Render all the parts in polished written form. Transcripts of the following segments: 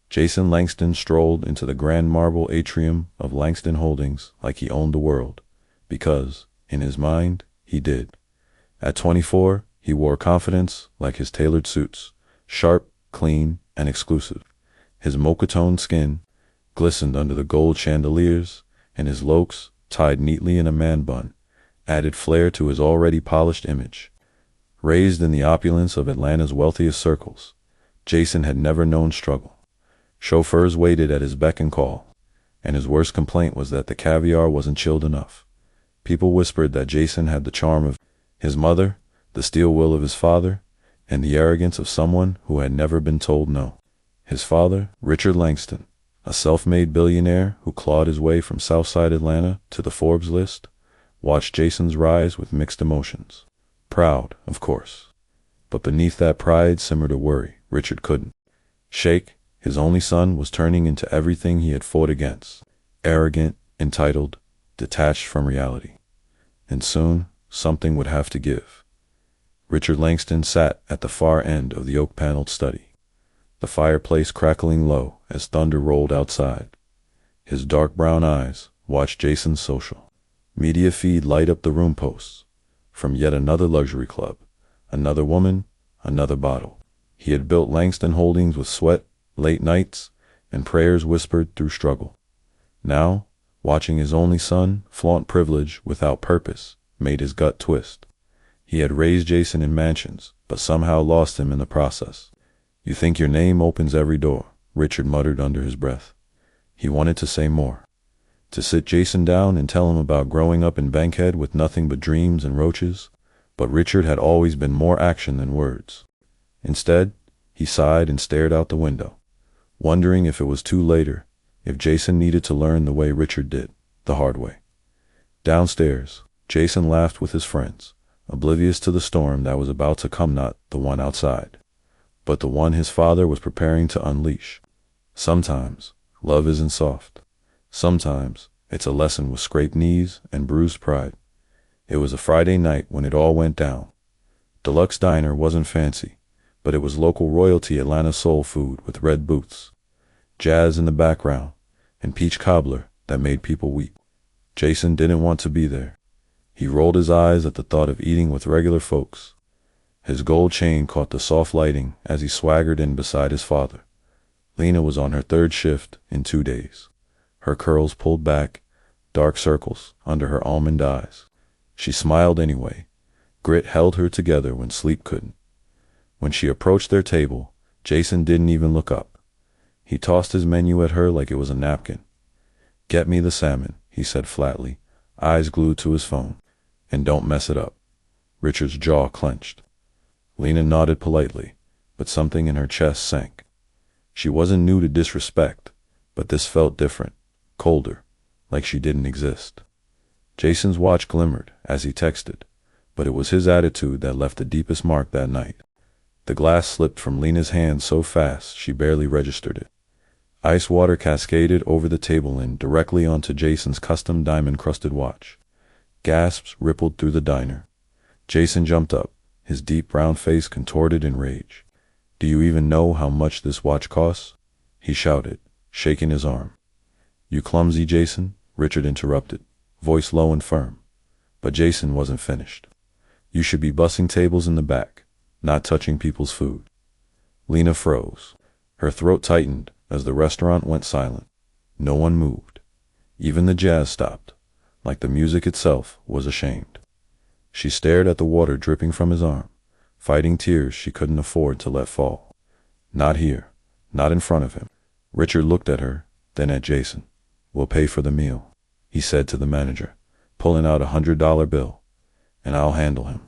Jason Langston strolled into the grand marble atrium of Langston Holdings like he owned the world, because, in his mind, he did. At 24, he wore confidence like his tailored suits, sharp, clean, and exclusive. His mocha-toned skin glistened under the gold chandeliers, and his locks, tied neatly in a man bun, added flair to his already polished image. Raised in the opulence of Atlanta's wealthiest circles, Jason had never known struggle. Chauffeurs waited at his beck and call, and his worst complaint was that the caviar wasn't chilled enough. People whispered that Jason had the charm of his mother, the steel will of his father, and the arrogance of someone who had never been told no. His father, Richard Langston, a self-made billionaire who clawed his way from Southside Atlanta to the Forbes list, watched Jason's rise with mixed emotions. Proud, of course. But beneath that pride simmered a worry Richard couldn't shake. His only son was turning into everything he had fought against: arrogant, entitled, detached from reality. And soon, something would have to give. Richard Langston sat at the far end of the oak-paneled study, the fireplace crackling low as thunder rolled outside. His dark brown eyes watched Jason's social media feed light up the room posts, from yet another luxury club, another woman, another bottle. He had built Langston Holdings with sweat, late nights, and prayers whispered through struggle. Now, watching his only son flaunt privilege without purpose made his gut twist. He had raised Jason in mansions, but somehow lost him in the process. "You think your name opens every door," Richard muttered under his breath. He wanted to say more, to sit Jason down and tell him about growing up in Bankhead with nothing but dreams and roaches, but Richard had always been more action than words. Instead, he sighed and stared out the window, wondering if it was too later, if Jason needed to learn the way Richard did, the hard way. Downstairs, Jason laughed with his friends, oblivious to the storm that was about to come, not the one outside, but the one his father was preparing to unleash. Sometimes, love isn't soft. Sometimes, it's a lesson with scraped knees and bruised pride. It was a Friday night when it all went down. Deluxe Diner wasn't fancy, but it was local royalty Atlanta soul food with red booths, jazz in the background, and peach cobbler that made people weep. Jason didn't want to be there. He rolled his eyes at the thought of eating with regular folks. His gold chain caught the soft lighting as he swaggered in beside his father. Lena was on her third shift in 2 days, her curls pulled back, dark circles under her almond eyes. She smiled anyway. Grit held her together when sleep couldn't. When she approached their table, Jason didn't even look up. He tossed his menu at her like it was a napkin. "Get me the salmon," he said flatly, eyes glued to his phone. "And don't mess it up." Richard's jaw clenched. Lena nodded politely, but something in her chest sank. She wasn't new to disrespect, but this felt different, colder, like she didn't exist. Jason's watch glimmered as he texted, but it was his attitude that left the deepest mark that night. The glass slipped from Lena's hand so fast she barely registered it. Ice water cascaded over the table and directly onto Jason's custom diamond-crusted watch. Gasps rippled through the diner. Jason jumped up, his deep brown face contorted in rage. "Do you even know how much this watch costs?" he shouted, shaking his arm. "You clumsy Jason," Richard interrupted, voice low and firm. But Jason wasn't finished. "You should be bussing tables in the back, not touching people's food." Lena froze. Her throat tightened as the restaurant went silent. No one moved. Even the jazz stopped, like the music itself was ashamed. She stared at the water dripping from his arm, fighting tears she couldn't afford to let fall. Not here, not in front of him. Richard looked at her, then at Jason. "We'll pay for the meal," he said to the manager, pulling out a $100 bill, "and I'll handle him."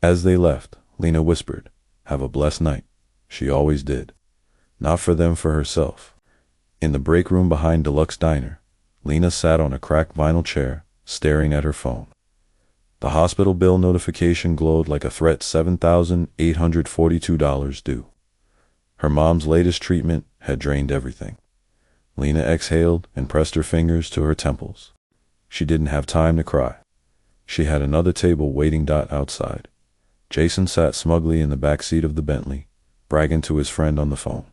As they left, Lena whispered, "Have a blessed night." She always did. Not for them, for herself. In the break room behind Deluxe Diner, Lena sat on a cracked vinyl chair, staring at her phone. The hospital bill notification glowed like a threat: $7,842 due. Her mom's latest treatment had drained everything. Lena exhaled and pressed her fingers to her temples. She didn't have time to cry. She had another table waiting outside. Jason sat smugly in the back seat of the Bentley, bragging to his friend on the phone.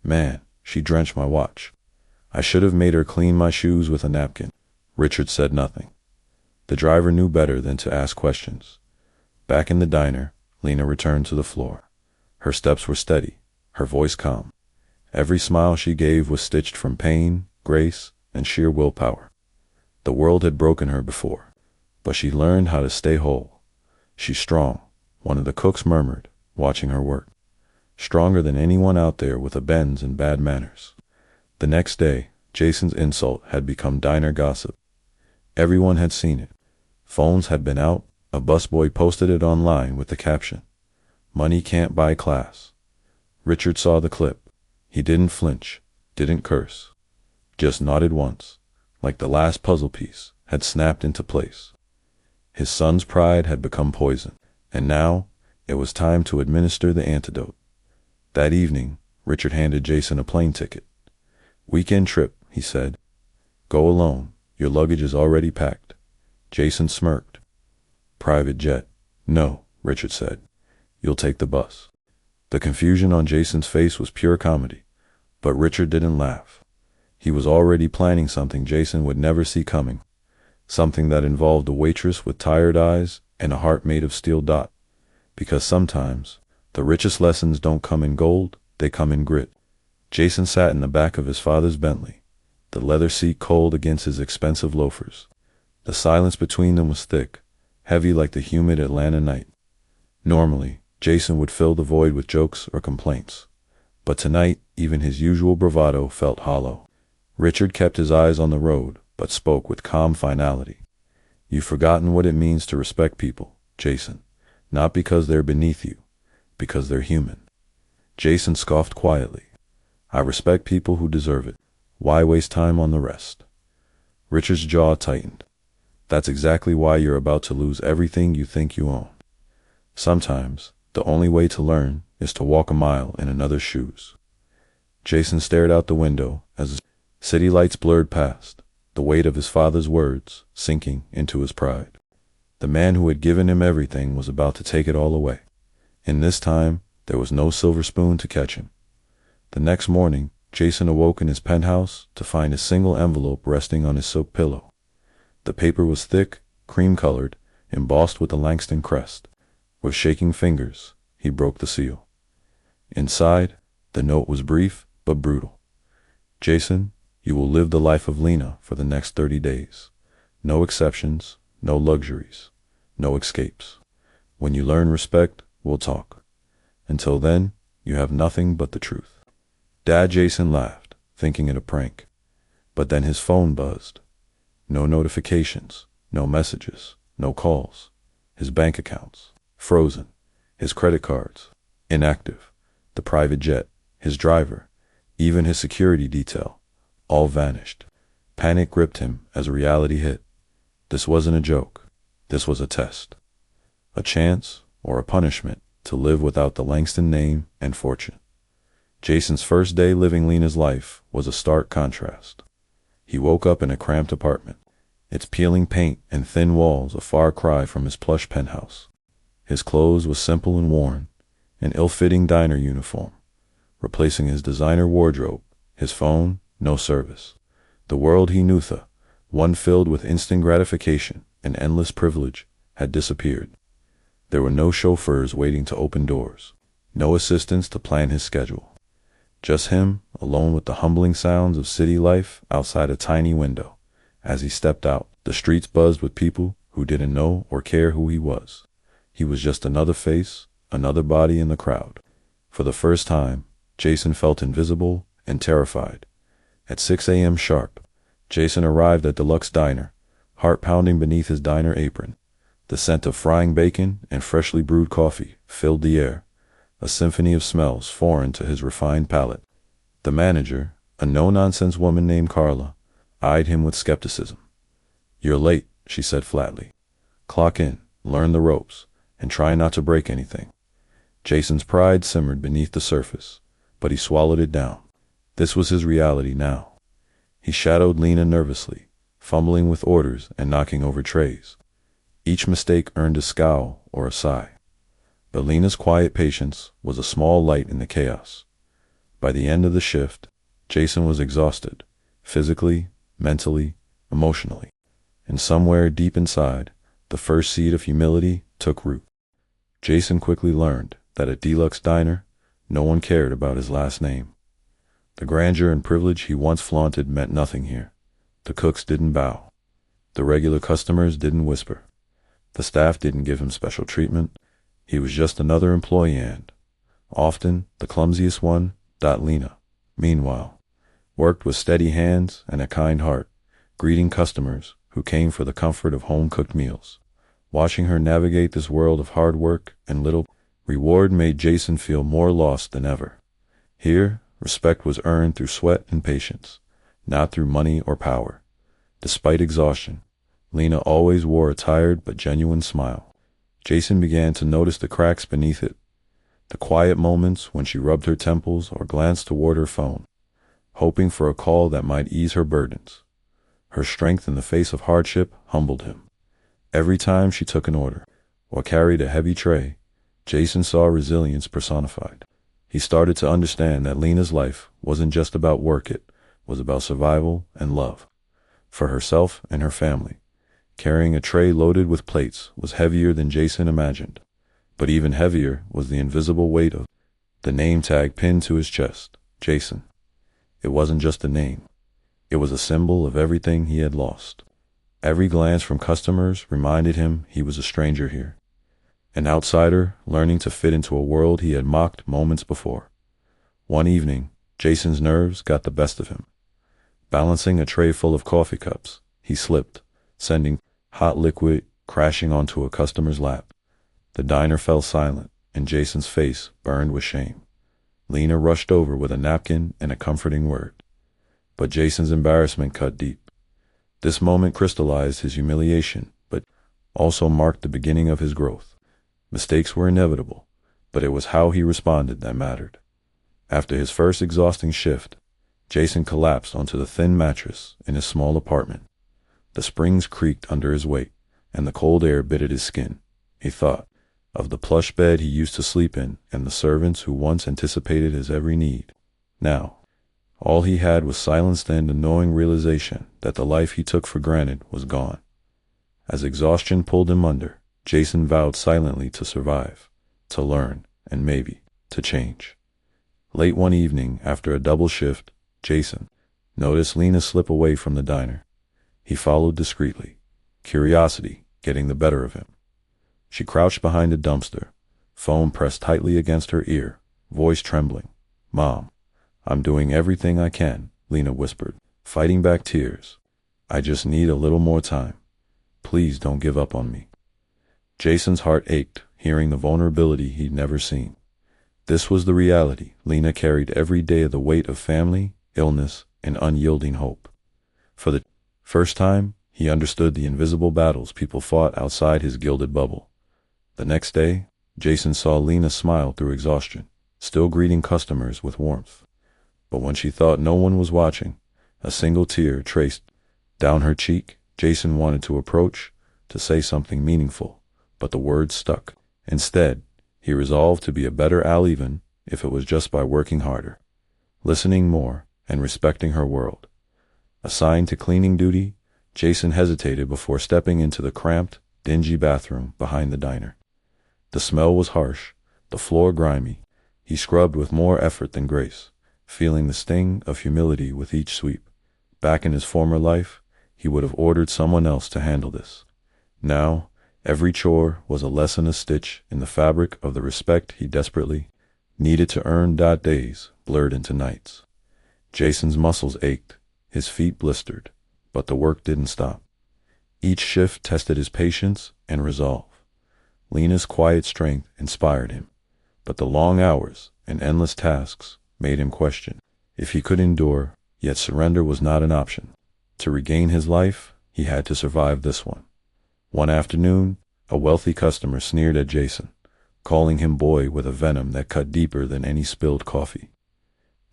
"Man, She drenched my watch. I should have made her clean my shoes with a napkin. Richard said nothing. The driver knew better than to ask questions. Back in the diner, Lena returned to the floor. Her steps were steady, her voice calm. Every smile she gave was stitched from pain, grace, and sheer willpower. The world had broken her before, but she learned how to stay whole. She's strong, one of the cooks murmured, watching her work. Stronger than anyone out there with a Benz and bad manners. The next day, Jason's insult had become diner gossip. Everyone had seen it. Phones had been out, a busboy posted it online with the caption, "Money can't buy class." Richard saw the clip. He didn't flinch, didn't curse. Just nodded once, like the last puzzle piece had snapped into place. His son's pride had become poison, and now it was time to administer the antidote. That evening, Richard handed Jason a plane ticket. "Weekend trip," he said. "Go alone. Your luggage is already packed." Jason smirked. "Private jet." "No," Richard said. "You'll take the bus." The confusion on Jason's face was pure comedy, but Richard didn't laugh. He was already planning something Jason would never see coming, something that involved a waitress with tired eyes and a heart made of steel dot. Because sometimes, the richest lessons don't come in gold, they come in grit. Jason sat in the back of his father's Bentley, the leather seat cold against his expensive loafers. The silence between them was thick, heavy like the humid Atlanta night. Normally, Jason would fill the void with jokes or complaints, but tonight even his usual bravado felt hollow. Richard kept his eyes on the road, but spoke with calm finality. "You've forgotten what it means to respect people, Jason, not because they're beneath you, because they're human." Jason scoffed quietly. "I respect people who deserve it. Why waste time on the rest?" Richard's jaw tightened. "That's exactly why you're about to lose everything you think you own. Sometimes, the only way to learn is to walk a mile in another's shoes." Jason stared out the window as the city lights blurred past, the weight of his father's words sinking into his pride. The man who had given him everything was about to take it all away. In this time, there was no silver spoon to catch him. The next morning, Jason awoke in his penthouse to find a single envelope resting on his silk pillow. The paper was thick, cream-colored, embossed with the Langston crest. With shaking fingers, he broke the seal. Inside, the note was brief but brutal. "Jason, you will live the life of Lena for the next 30 days. No exceptions, no luxuries, no escapes. When you learn respect, we'll talk. Until then, you have nothing but the truth." Dad Jason laughed, thinking it a prank. But then his phone buzzed. No notifications, no messages, no calls. His bank accounts, frozen. His credit cards, inactive. The private jet, his driver, even his security detail, all vanished. Panic gripped him as reality hit. This wasn't a joke. This was a test. A chance, or a punishment, to live without the Langston name and fortune. Jason's first day living Lena's life was a stark contrast. He woke up in a cramped apartment, its peeling paint and thin walls a far cry from his plush penthouse. His clothes were simple and worn, an ill-fitting diner uniform, replacing his designer wardrobe. His phone, no service. The world he knew, one filled with instant gratification and endless privilege, had disappeared. There were no chauffeurs waiting to open doors, no assistants to plan his schedule. Just him, alone with the humbling sounds of city life outside a tiny window. As he stepped out, the streets buzzed with people who didn't know or care who he was. He was just another face, another body in the crowd. For the first time, Jason felt invisible and terrified. At 6 a.m. sharp, Jason arrived at Deluxe Diner, heart pounding beneath his diner apron. The scent of frying bacon and freshly brewed coffee filled the air, a symphony of smells foreign to his refined palate. The manager, a no-nonsense woman named Carla, eyed him with skepticism. "You're late," she said flatly. "Clock in, learn the ropes, and try not to break anything." Jason's pride simmered beneath the surface, but he swallowed it down. This was his reality now. He shadowed Lena nervously, fumbling with orders and knocking over trays. Each mistake earned a scowl or a sigh. But Lena's quiet patience was a small light in the chaos. By the end of the shift, Jason was exhausted, physically, mentally, emotionally. And somewhere deep inside, the first seed of humility took root. Jason quickly learned that at Deluxe Diner, no one cared about his last name. The grandeur and privilege he once flaunted meant nothing here. The cooks didn't bow. The regular customers didn't whisper. The staff didn't give him special treatment. He was just another employee and, often, the clumsiest one. Lena, meanwhile, worked with steady hands and a kind heart, greeting customers who came for the comfort of home-cooked meals. Watching her navigate this world of hard work and little reward made Jason feel more lost than ever. Here, respect was earned through sweat and patience, not through money or power. Despite exhaustion, Lena always wore a tired but genuine smile. Jason began to notice the cracks beneath it, the quiet moments when she rubbed her temples or glanced toward her phone, hoping for a call that might ease her burdens. Her strength in the face of hardship humbled him. Every time she took an order or carried a heavy tray, Jason saw resilience personified. He started to understand that Lena's life wasn't just about work, it was about survival and love. For herself and her family, carrying a tray loaded with plates was heavier than Jason imagined. But even heavier was the invisible weight of the name tag pinned to his chest, Jason. It wasn't just a name. It was a symbol of everything he had lost. Every glance from customers reminded him he was a stranger here, an outsider learning to fit into a world he had mocked moments before. One evening, Jason's nerves got the best of him. Balancing a tray full of coffee cups, he slipped, sending hot liquid crashing onto a customer's lap. The diner fell silent, and Jason's face burned with shame. Lena rushed over with a napkin and a comforting word. But Jason's embarrassment cut deep. This moment crystallized his humiliation, but also marked the beginning of his growth. Mistakes were inevitable, but it was how he responded that mattered. After his first exhausting shift, Jason collapsed onto the thin mattress in his small apartment. The springs creaked under his weight, and the cold air bit at his skin. He thought of the plush bed he used to sleep in and the servants who once anticipated his every need. Now, all he had was silence and the gnawing realization that the life he took for granted was gone. As exhaustion pulled him under, Jason vowed silently to survive, to learn, and maybe to change. Late one evening, after a double shift, Jason noticed Lena slip away from the diner. He followed discreetly, curiosity getting the better of him. She crouched behind a dumpster, phone pressed tightly against her ear, voice trembling. "Mom, I'm doing everything I can," Lena whispered, fighting back tears. "I just need a little more time. Please don't give up on me." Jason's heart ached, hearing the vulnerability he'd never seen. This was the reality Lena carried every day, of the weight of family, illness, and unyielding hope. For the first time, he understood the invisible battles people fought outside his gilded bubble. The next day, Jason saw Lena smile through exhaustion, still greeting customers with warmth. But when she thought no one was watching, a single tear traced down her cheek. Jason wanted to approach, to say something meaningful, but the words stuck. Instead, he resolved to be a better Al, even if it was just by working harder, listening more, and respecting her world. Assigned to cleaning duty, Jason hesitated before stepping into the cramped, dingy bathroom behind the diner. The smell was harsh, the floor grimy. He scrubbed with more effort than grace, feeling the sting of humility with each sweep. Back in his former life, he would have ordered someone else to handle this. Now, every chore was a lesson, a stitch in the fabric of the respect he desperately needed to earn. Days blurred into nights. Jason's muscles ached, his feet blistered, but the work didn't stop. Each shift tested his patience and resolve. Lena's quiet strength inspired him, but the long hours and endless tasks made him question if he could endure. Yet surrender was not an option. To regain his life, he had to survive this one. One afternoon, a wealthy customer sneered at Jason, calling him boy with a venom that cut deeper than any spilled coffee.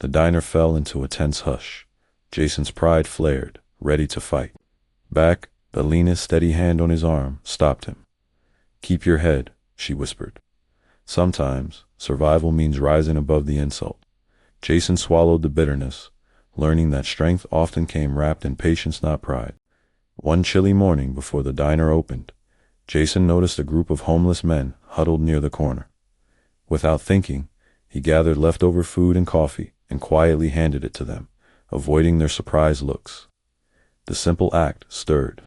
The diner fell into a tense hush. Jason's pride flared, ready to fight back, but Lena's steady hand on his arm stopped him. "Keep your head," she whispered. "Sometimes survival means rising above the insult." Jason swallowed the bitterness, learning that strength often came wrapped in patience, not pride. One chilly morning before the diner opened, Jason noticed a group of homeless men huddled near the corner. Without thinking, he gathered leftover food and coffee and quietly handed it to them, avoiding their surprised looks. The simple act stirred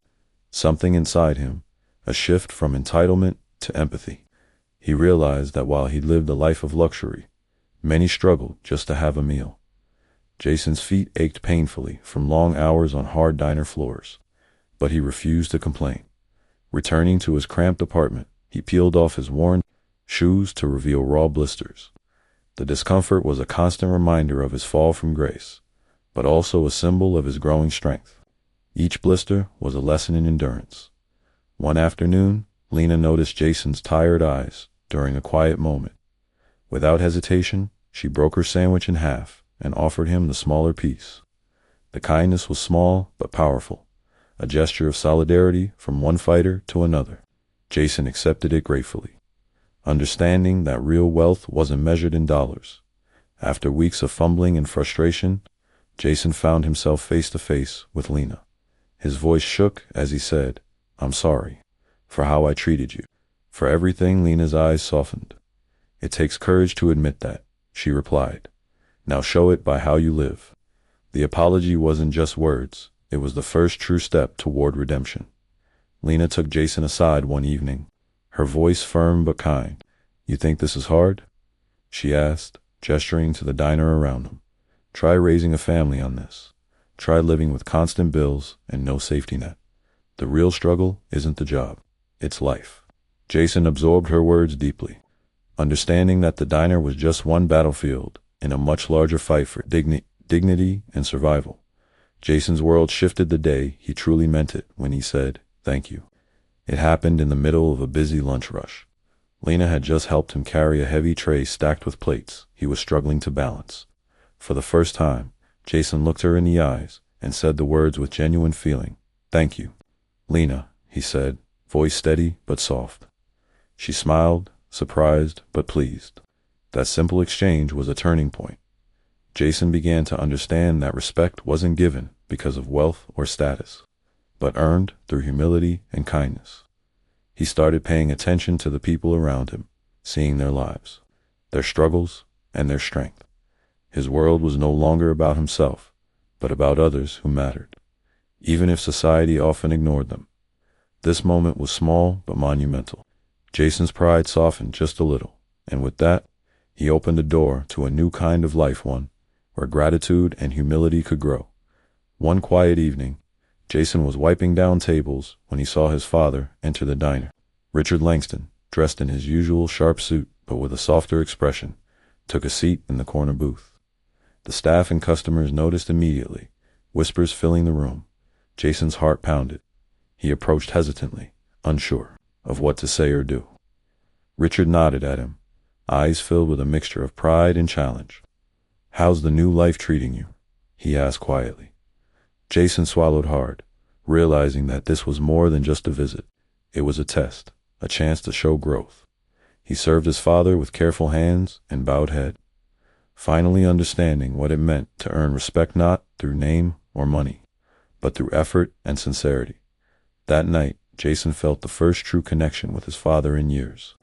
something inside him, a shift from entitlement to empathy. He realized that while he lived a life of luxury, many struggled just to have a meal. Jason's feet ached painfully from long hours on hard diner floors, but he refused to complain. Returning to his cramped apartment, he peeled off his worn shoes to reveal raw blisters. The discomfort was a constant reminder of his fall from grace, but also a symbol of his growing strength. Each blister was a lesson in endurance. One afternoon, Lena noticed Jason's tired eyes during a quiet moment. Without hesitation, she broke her sandwich in half and offered him the smaller piece. The kindness was small but powerful, a gesture of solidarity from one fighter to another. Jason accepted it gratefully, understanding that real wealth wasn't measured in dollars. After weeks of fumbling and frustration, Jason found himself face to face with Lena. His voice shook as he said, "I'm sorry for how I treated you." For everything, Lena's eyes softened. "It takes courage to admit that," she replied. "Now show it by how you live." The apology wasn't just words, it was the first true step toward redemption. Lena took Jason aside one evening, her voice firm but kind. "You think this is hard?" she asked, gesturing to the diner around him. "Try raising a family on this. Try living with constant bills and no safety net. The real struggle isn't the job, it's life." Jason absorbed her words deeply, understanding that the diner was just one battlefield in a much larger fight for dignity and survival. Jason's world shifted the day he truly meant it when he said, "Thank you." It happened in the middle of a busy lunch rush. Lena had just helped him carry a heavy tray stacked with plates he was struggling to balance. For the first time, Jason looked her in the eyes and said the words with genuine feeling, "Thank you, Lena," he said, voice steady but soft. She smiled, surprised but pleased. That simple exchange was a turning point. Jason began to understand that respect wasn't given because of wealth or status, but earned through humility and kindness. He started paying attention to the people around him, seeing their lives, their struggles, and their strength. His world was no longer about himself, but about others who mattered, even if society often ignored them. This moment was small but monumental. Jason's pride softened just a little, and with that, he opened a door to a new kind of life, one where gratitude and humility could grow. One quiet evening, Jason was wiping down tables when he saw his father enter the diner. Richard Langston, dressed in his usual sharp suit but with a softer expression, took a seat in the corner booth. The staff and customers noticed immediately, whispers filling the room. Jason's heart pounded. He approached hesitantly, unsure of what to say or do. Richard nodded at him, eyes filled with a mixture of pride and challenge. "How's the new life treating you?" he asked quietly. Jason swallowed hard, realizing that this was more than just a visit. It was a test, a chance to show growth. He served his father with careful hands and bowed head, finally understanding what it meant to earn respect not through name or money, but through effort and sincerity. That night, Jason felt the first true connection with his father in years.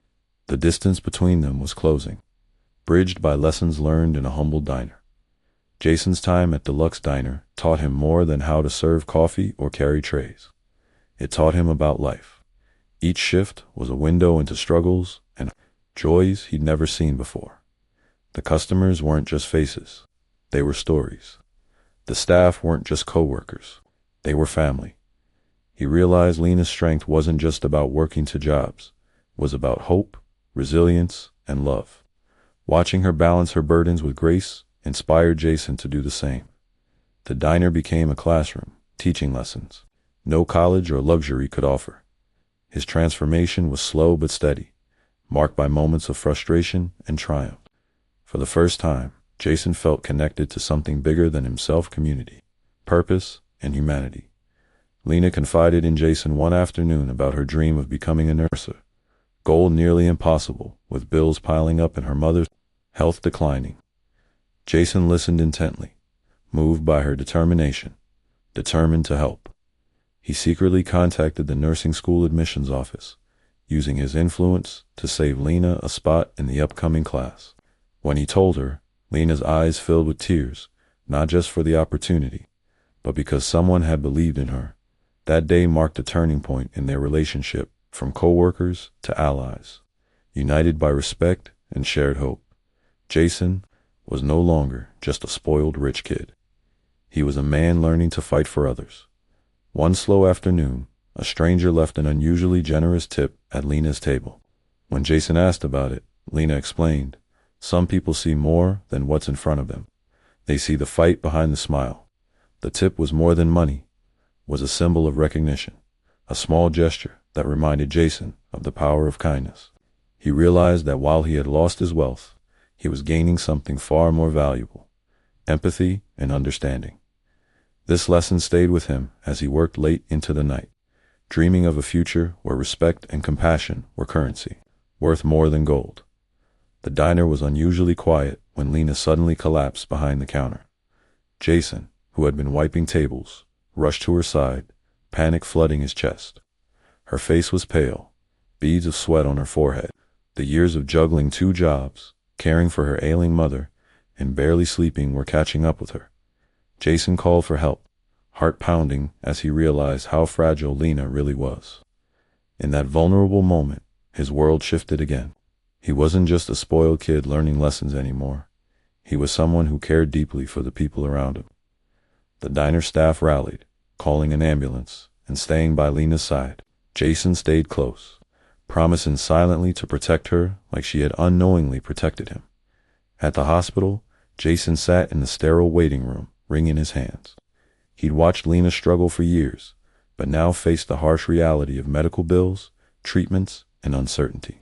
The distance between them was closing, bridged by lessons learned in a humble diner. Jason's time at Deluxe Diner taught him more than how to serve coffee or carry trays. It taught him about life. Each shift was a window into struggles and joys he'd never seen before. The customers weren't just faces, they were stories. The staff weren't just co-workers, they were family. He realized Lena's strength wasn't just about working two jobs, it was about hope, resilience, and love. Watching her balance her burdens with grace inspired Jason to do the same. The diner became a classroom, teaching lessons no college or luxury could offer. His transformation was slow but steady, marked by moments of frustration and triumph. For the first time, Jason felt connected to something bigger than himself: community, purpose, and humanity. Lena confided in Jason one afternoon about her dream of becoming a nurse, a goal nearly impossible, with bills piling up and her mother's health declining. Jason listened intently, moved by her determination, determined to help. He secretly contacted the nursing school admissions office, using his influence to save Lena a spot in the upcoming class. When he told her, Lena's eyes filled with tears, not just for the opportunity, but because someone had believed in her. That day marked a turning point in their relationship, from co-workers to allies, united by respect and shared hope. Jason was no longer just a spoiled rich kid. He was a man learning to fight for others. One slow afternoon, a stranger left an unusually generous tip at Lena's table. When Jason asked about it, Lena explained, "Some people see more than what's in front of them. They see the fight behind the smile." The tip was more than money, was a symbol of recognition, a small gesture that reminded Jason of the power of kindness. He realized that while he had lost his wealth, he was gaining something far more valuable: empathy and understanding. This lesson stayed with him as he worked late into the night, dreaming of a future where respect and compassion were currency, worth more than gold. The diner was unusually quiet when Lena suddenly collapsed behind the counter. Jason, who had been wiping tables, rushed to her side, panic flooding his chest. Her face was pale, beads of sweat on her forehead. The years of juggling 2 jobs, caring for her ailing mother, and barely sleeping were catching up with her. Jason called for help, heart pounding as he realized how fragile Lena really was. In that vulnerable moment, his world shifted again. He wasn't just a spoiled kid learning lessons anymore. He was someone who cared deeply for the people around him. The diner staff rallied, calling an ambulance and staying by Lena's side. Jason stayed close, promising silently to protect her like she had unknowingly protected him. At the hospital, Jason sat in the sterile waiting room, wringing his hands. He'd watched Lena struggle for years, but now faced the harsh reality of medical bills, treatments, and uncertainty.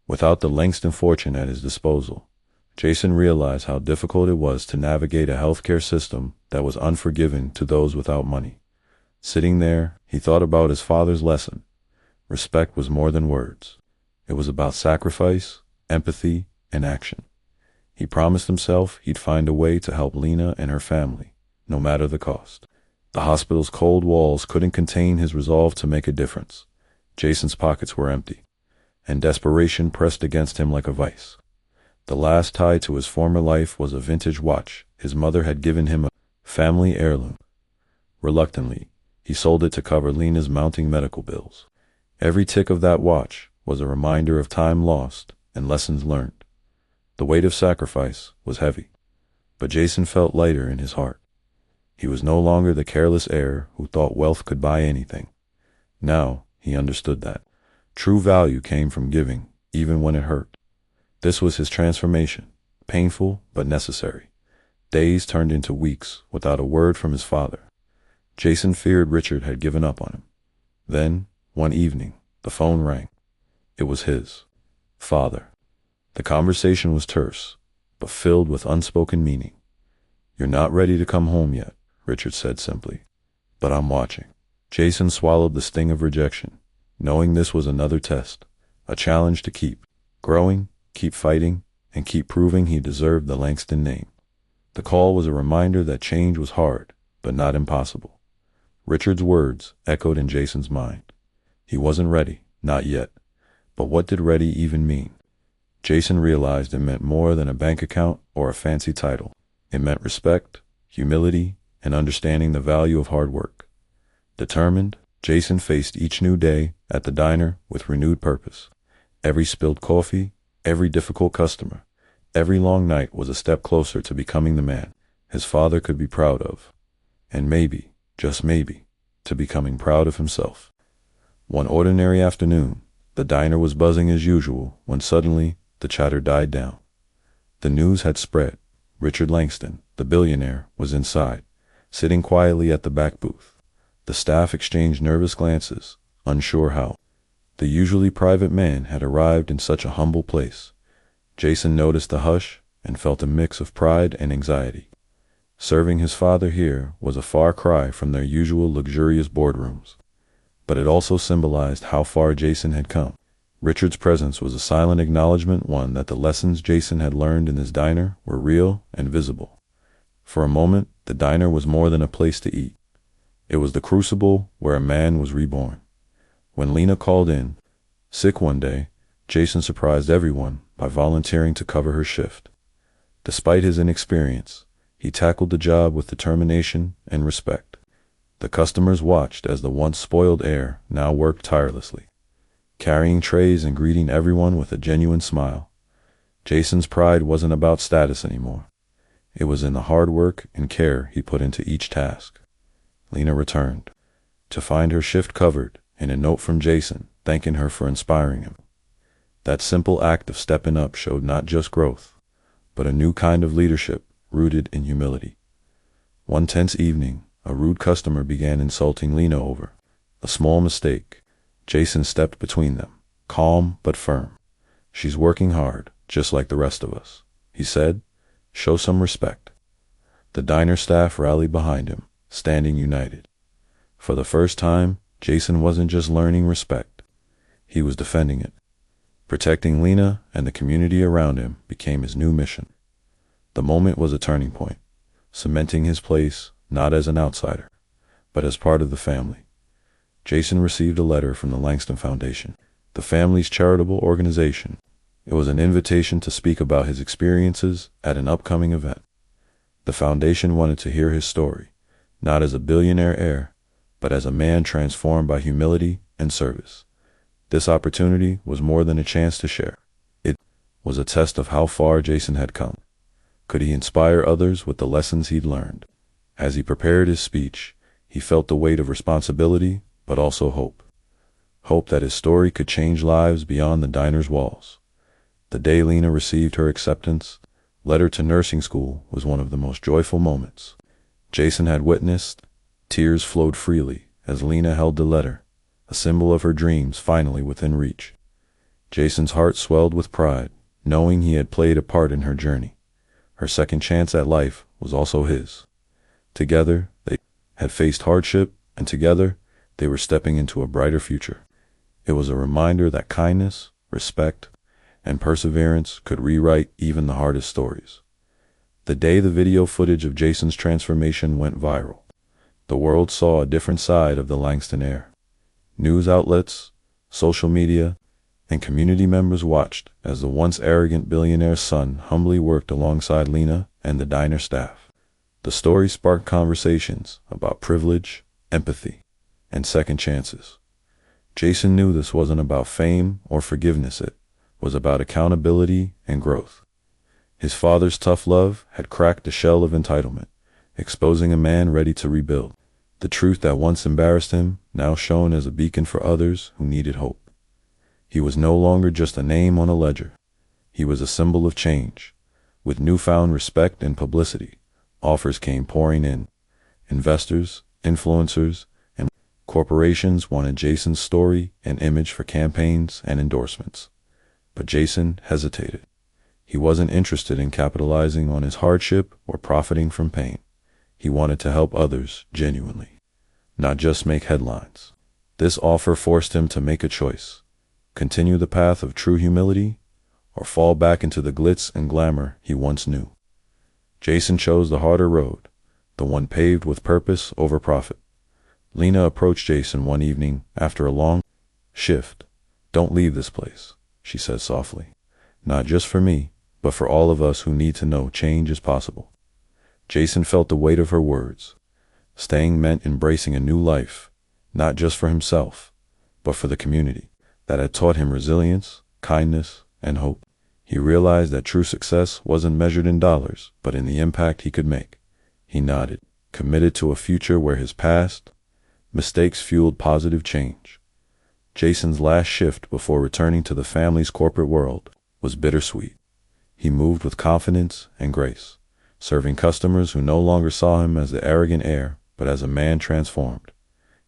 Without the Langston fortune at his disposal, Jason realized how difficult it was to navigate a healthcare system that was unforgiving to those without money. Sitting there, he thought about his father's lesson. Respect was more than words. It was about sacrifice, empathy, and action. He promised himself he'd find a way to help Lena and her family, no matter the cost. The hospital's cold walls couldn't contain his resolve to make a difference. Jason's pockets were empty, and desperation pressed against him like a vice. The last tie to his former life was a vintage watch his mother had given him, a family heirloom. Reluctantly, he sold it to cover Lena's mounting medical bills. Every tick of that watch was a reminder of time lost and lessons learned. The weight of sacrifice was heavy, but Jason felt lighter in his heart. He was no longer the careless heir who thought wealth could buy anything. Now he understood that true value came from giving, even when it hurt. This was his transformation, painful but necessary. Days turned into weeks without a word from his father. Jason feared Richard had given up on him. Then, one evening, the phone rang. It was his father. The conversation was terse, but filled with unspoken meaning. "You're not ready to come home yet," Richard said simply, "but I'm watching." Jason swallowed the sting of rejection, knowing this was another test, a challenge to keep growing, keep fighting, and keep proving he deserved the Langston name. The call was a reminder that change was hard, but not impossible. Richard's words echoed in Jason's mind. He wasn't ready, not yet. But what did ready even mean? Jason realized it meant more than a bank account or a fancy title. It meant respect, humility, and understanding the value of hard work. Determined, Jason faced each new day at the diner with renewed purpose. Every spilled coffee, every difficult customer, every long night was a step closer to becoming the man his father could be proud of. And maybe, just maybe, to becoming proud of himself. One ordinary afternoon, the diner was buzzing as usual when suddenly the chatter died down. The news had spread. Richard Langston, the billionaire, was inside, sitting quietly at the back booth. The staff exchanged nervous glances, unsure how. The usually private man had arrived in such a humble place. Jason noticed the hush and felt a mix of pride and anxiety. Serving his father here was a far cry from their usual luxurious boardrooms. But it also symbolized how far Jason had come. Richard's presence was a silent acknowledgement, that the lessons Jason had learned in his diner were real and visible. For a moment, The diner was more than a place to eat. It was the crucible where a man was reborn. When Lena called in, sick one day, Jason surprised everyone by volunteering to cover her shift. Despite his inexperience, he tackled the job with determination and respect. The customers watched as the once spoiled heir now worked tirelessly, carrying trays and greeting everyone with a genuine smile. Jason's pride wasn't about status anymore. It was in the hard work and care he put into each task. Lena returned, to find her shift covered and a note from Jason thanking her for inspiring him. That simple act of stepping up showed not just growth, but a new kind of leadership rooted in humility. One tense evening, a rude customer began insulting Lena over a small mistake. Jason stepped between them, calm but firm. "She's working hard, just like the rest of us," he said. "Show some respect." The diner staff rallied behind him, standing united. For the first time, Jason wasn't just learning respect. He was defending it. Protecting Lena and the community around him became his new mission. The moment was a turning point, cementing his place not as an outsider, but as part of the family. Jason received a letter from the Langston Foundation, the family's charitable organization. It was an invitation to speak about his experiences at an upcoming event. The foundation wanted to hear his story, not as a billionaire heir, but as a man transformed by humility and service. This opportunity was more than a chance to share. It was a test of how far Jason had come. Could he inspire others with the lessons he'd learned? As he prepared his speech, he felt the weight of responsibility, but also hope. Hope that his story could change lives beyond the diner's walls. The day Lena received her acceptance letter to nursing school was one of the most joyful moments Jason had witnessed. Tears flowed freely as Lena held the letter, a symbol of her dreams finally within reach. Jason's heart swelled with pride, knowing he had played a part in her journey. Her second chance at life was also his. Together, they had faced hardship, and together, they were stepping into a brighter future. It was a reminder that kindness, respect, and perseverance could rewrite even the hardest stories. The day the video footage of Jason's transformation went viral, the world saw a different side of the Langston heir. News outlets, social media, and community members watched as the once arrogant billionaire's son humbly worked alongside Lena and the diner staff. The story sparked conversations about privilege, empathy, and second chances. Jason knew this wasn't about fame or forgiveness, it was about accountability and growth. His father's tough love had cracked the shell of entitlement, exposing a man ready to rebuild. The truth that once embarrassed him now shone as a beacon for others who needed hope. He was no longer just a name on a ledger. He was a symbol of change. With newfound respect and publicity, offers came pouring in. Investors, influencers, and corporations wanted Jason's story and image for campaigns and endorsements. But Jason hesitated. He wasn't interested in capitalizing on his hardship or profiting from pain. He wanted to help others genuinely, not just make headlines. This offer forced him to make a choice: continue the path of true humility or fall back into the glitz and glamour he once knew. Jason chose the harder road, the one paved with purpose over profit. Lena approached Jason one evening after a long shift. "Don't leave this place," she said softly. "Not just for me, but for all of us who need to know change is possible." Jason felt the weight of her words. Staying meant embracing a new life, not just for himself, but for the community that had taught him resilience, kindness, and hope. He realized that true success wasn't measured in dollars, but in the impact he could make. He nodded, committed to a future where his past mistakes fueled positive change. Jason's last shift before returning to the family's corporate world was bittersweet. He moved with confidence and grace, serving customers who no longer saw him as the arrogant heir, but as a man transformed.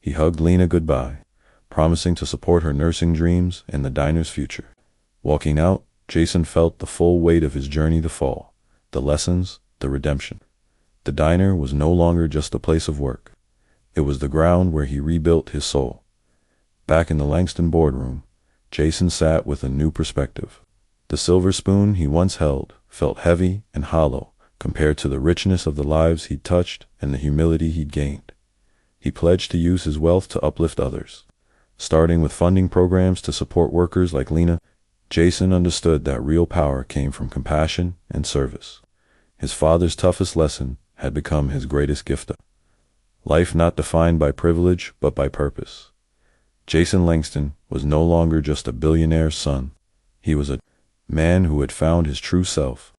He hugged Lena goodbye, promising to support her nursing dreams and the diner's future. Walking out, Jason felt the full weight of his journey to fall, the lessons, the redemption. The diner was no longer just a place of work. It was the ground where he rebuilt his soul. Back in the Langston boardroom, Jason sat with a new perspective. The silver spoon he once held felt heavy and hollow compared to the richness of the lives he'd touched and the humility he'd gained. He pledged to use his wealth to uplift others, starting with funding programs to support workers like Lena. Jason understood that real power came from compassion and service. His father's toughest lesson had become his greatest gift. Life not defined by privilege, but by purpose. Jason Langston was no longer just a billionaire's son. He was a man who had found his true self,